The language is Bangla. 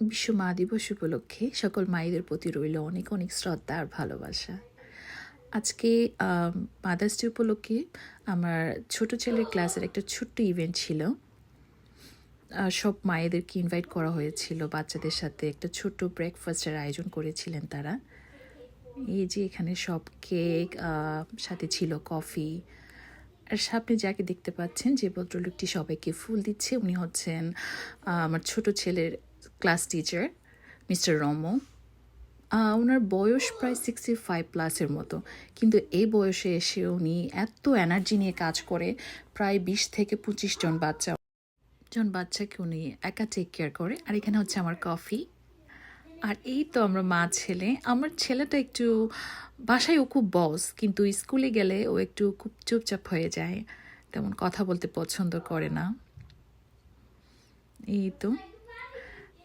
বিশ্ব মা দিবস উপলক্ষে সকল মায়েদের প্রতি রইল অনেক অনেক শ্রদ্ধা আর ভালোবাসা। আজকে মাদার্স ডে উপলক্ষে আমার ছোট ছেলের ক্লাসের একটা ছোট্ট ইভেন্ট ছিল। সব মায়েদেরকে ইনভাইট করা হয়েছিল, বাচ্চাদের সাথে একটা ছোট্ট ব্রেকফাস্টের আয়োজন করেছিলেন তারা। এই যে এখানে সব কেক, সাথে ছিল কফি। আর সামনে যাকে দেখতে পাচ্ছেন, যে ভদ্রলোকটি সবাইকে ফুল দিচ্ছে, উনি হচ্ছেন আমার ছোট ছেলের ক্লাস টিচার মিস্টার রমো। ওনার বয়স প্রায় 65+ মতো, কিন্তু এই বয়সে এসে উনি এত এনার্জি নিয়ে কাজ করে। প্রায় 20 থেকে 25 জন বাচ্চাকে উনি একা টেক কেয়ার করে। আর এখানে হচ্ছে আমার কফি। আর এই তো আমরা মা ছেলে। আমার ছেলেটা একটু বাসায় ও খুব বস, কিন্তু স্কুলে গেলে ও একটু খুব চুপচাপ হয়ে যায়, তেমন কথা বলতে পছন্দ করে না। এই তো